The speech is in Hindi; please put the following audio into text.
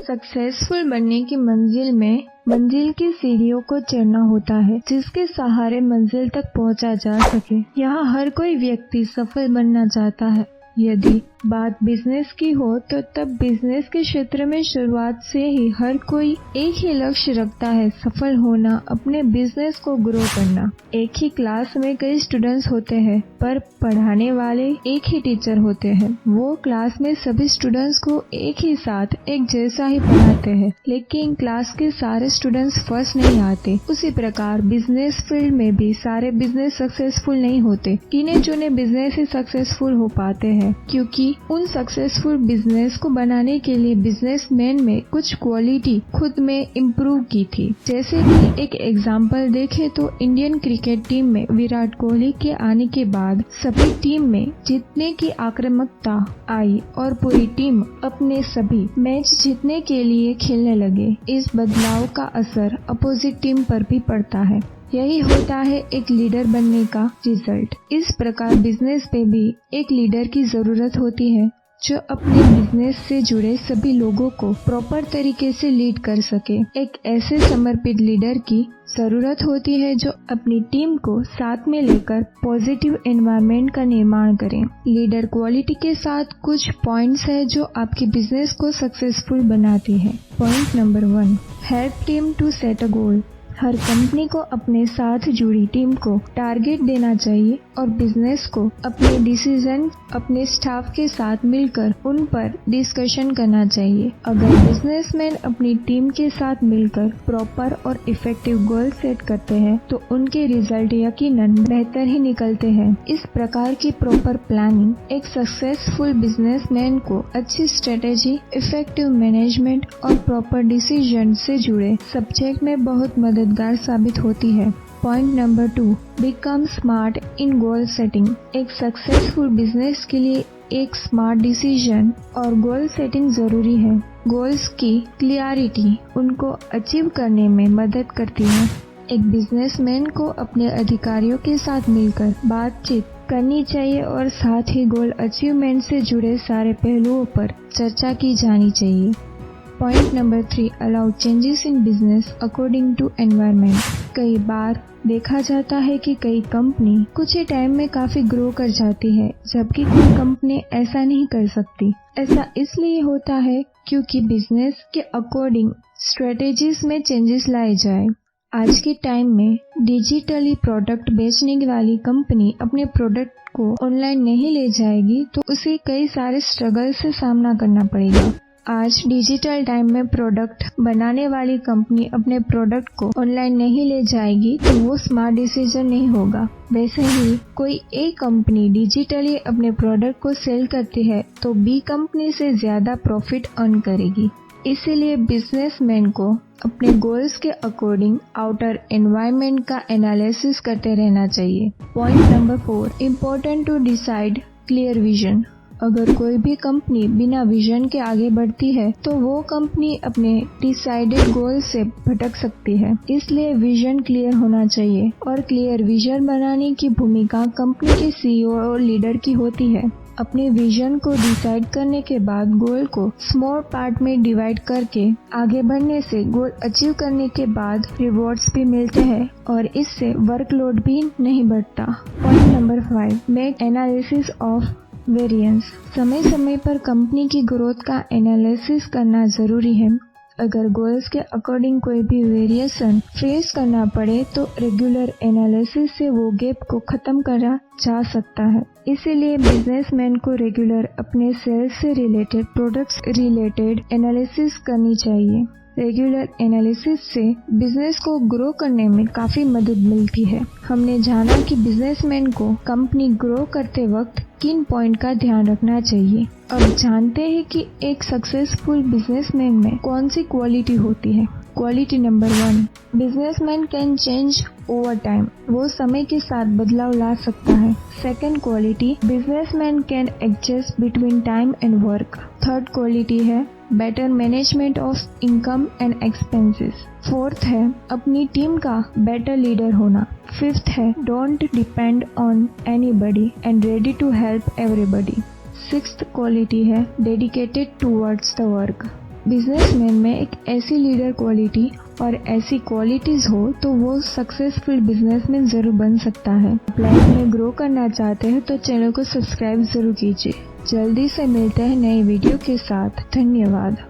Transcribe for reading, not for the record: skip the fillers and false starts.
सक्सेसफुल बनने की मंजिल की सीढ़ियों को चढ़ना होता है, जिसके सहारे मंजिल तक पहुंचा जा सके। यहाँ हर कोई व्यक्ति सफल बनना चाहता है। यदि बात बिजनेस की हो तो तब बिजनेस के क्षेत्र में शुरुआत से ही हर कोई एक ही लक्ष्य रखता है, सफल होना, अपने बिजनेस को ग्रो करना। एक ही क्लास में कई स्टूडेंट्स होते हैं, पर पढ़ाने वाले एक ही टीचर होते हैं। वो क्लास में सभी स्टूडेंट्स को एक ही साथ एक जैसा ही पढ़ाते हैं, लेकिन क्लास के सारे स्टूडेंट्स फर्स्ट नहीं आते। उसी प्रकार बिजनेस फील्ड में भी सारे बिजनेस सक्सेसफुल नहीं होते। गिने चुने बिजनेस ही सक्सेसफुल हो पाते हैं, क्योंकि उन सक्सेसफुल बिजनेस को बनाने के लिए बिजनेसमैन में कुछ क्वालिटी खुद में इम्प्रूव की थी। जैसे कि एक एग्जांपल देखें तो इंडियन क्रिकेट टीम में विराट कोहली के आने के बाद सभी टीम में जीतने की आक्रामकता आई और पूरी टीम अपने सभी मैच जीतने के लिए खेलने लगे। इस बदलाव का असर अपोजिट टीम पर भी पड़ता है। यही होता है एक लीडर बनने का रिजल्ट। इस प्रकार बिजनेस पे भी एक लीडर की जरूरत होती है, जो अपने बिजनेस से जुड़े सभी लोगों को प्रॉपर तरीके से लीड कर सके। एक ऐसे समर्पित लीडर की जरूरत होती है जो अपनी टीम को साथ में लेकर पॉजिटिव एनवायरनमेंट का निर्माण करे। लीडर क्वालिटी के साथ कुछ पॉइंट्स है जो आपकी बिजनेस को सक्सेसफुल बनाती है। Point number 1, help team to set a goal. हर कंपनी को अपने साथ जुड़ी टीम को टारगेट देना चाहिए और बिजनेस को अपने डिसीजन अपने स्टाफ के साथ मिलकर उन पर डिस्कशन करना चाहिए। अगर बिजनेसमैन अपनी टीम के साथ मिलकर प्रॉपर और इफेक्टिव गोल सेट करते हैं तो उनके रिजल्ट यकीनन बेहतर ही निकलते हैं। इस प्रकार की प्रॉपर प्लानिंग एक सक्सेसफुल बिजनेसमैन को अच्छी स्ट्रेटेजी, इफेक्टिव मैनेजमेंट और प्रॉपर डिसीजन से जुड़े सब्जेक्ट में बहुत मददगार साबित होती है। पॉइंट नंबर 2, बिकम स्मार्ट इन गोल सेटिंग। एक सक्सेसफुल बिजनेस के लिए एक स्मार्ट डिसीजन और गोल सेटिंग जरूरी है। गोल्स की क्लियरिटी उनको अचीव करने में मदद करती है। एक बिजनेसमैन को अपने अधिकारियों के साथ मिलकर बातचीत करनी चाहिए और साथ ही गोल अचीवमेंट से जुड़े सारे पहलुओं पर चर्चा की जानी चाहिए। Point number 3, allow changes in business according to environment. कई बार देखा जाता है कि कई कंपनी कुछ ही टाइम में काफी ग्रो कर जाती है, जबकि कोई कंपनी ऐसा नहीं कर सकती। ऐसा इसलिए होता है क्योंकि बिजनेस के अकॉर्डिंग स्ट्रेटेजीज में चेंजेस लाए जाए। आज के टाइम में डिजिटली प्रोडक्ट बेचने वाली कंपनी अपने प्रोडक्ट को ऑनलाइन नहीं ले जाएगी तो उसे कई सारे स्ट्रगल से सामना करना पड़ेगा। आज डिजिटल टाइम में प्रोडक्ट बनाने वाली कंपनी अपने प्रोडक्ट को ऑनलाइन नहीं ले जाएगी तो वो स्मार्ट डिसीजन नहीं होगा। वैसे ही कोई ए कंपनी डिजिटली अपने प्रोडक्ट को सेल करती है तो बी कंपनी से ज्यादा प्रॉफिट अर्न करेगी। इसीलिए बिजनेसमैन को अपने गोल्स के अकॉर्डिंग आउटर एनवायरनमेंट का एनालिसिस करते रहना चाहिए। Point number 4, important to decide clear vision. अगर कोई भी कंपनी बिना विजन के आगे बढ़ती है तो वो कंपनी अपने डिसाइडेड गोल से भटक सकती है। इसलिए विजन क्लियर होना चाहिए और क्लियर विजन बनाने की भूमिका कंपनी के सीईओ और लीडर की होती है। अपने विजन को डिसाइड करने के बाद गोल को स्मॉल पार्ट में डिवाइड करके आगे बढ़ने से गोल अचीव करने के बाद रिवॉर्ड्स भी मिलते हैं और इससे वर्कलोड भी नहीं बढ़ता। Point number 5, make analysis of variance. समय समय पर कंपनी की ग्रोथ का एनालिसिस करना जरूरी है। अगर गोल्स के अकॉर्डिंग कोई भी वेरिएशन फेस करना पड़े तो रेगुलर एनालिसिस से वो गैप को खत्म करा जा सकता है। इसीलिए बिजनेसमैन को रेगुलर अपने सेल्स से रिलेटेड, प्रोडक्ट्स रिलेटेड एनालिसिस करनी चाहिए। रेगुलर एनालिसिस से बिजनेस को ग्रो करने में काफी मदद मिलती है। हमने जाना कि बिजनेसमैन को कंपनी ग्रो करते वक्त किन पॉइंट का ध्यान रखना चाहिए। अब जानते हैं कि एक सक्सेसफुल बिजनेसमैन में कौन सी क्वालिटी होती है। Quality number 1, businessman can change over time. वो समय के साथ बदलाव ला सकता है। Second quality, businessman can adjust between time and work. Third quality है better management of income and expenses. Fourth है अपनी टीम का बेटर लीडर होना। फिफ्थ है don't depend on anybody and ready to help everybody. Sixth quality है dedicated towards the work. Businessman में एक ऐसी लीडर क्वालिटी और ऐसी क्वालिटीज हो तो वो सक्सेसफुल बिजनेसमैन जरूर बन सकता है। लाइफ में ग्रो करना चाहते हैं तो चैनल को सब्सक्राइब जरूर कीजिए। जल्दी से मिलते हैं नए वीडियो के साथ। धन्यवाद।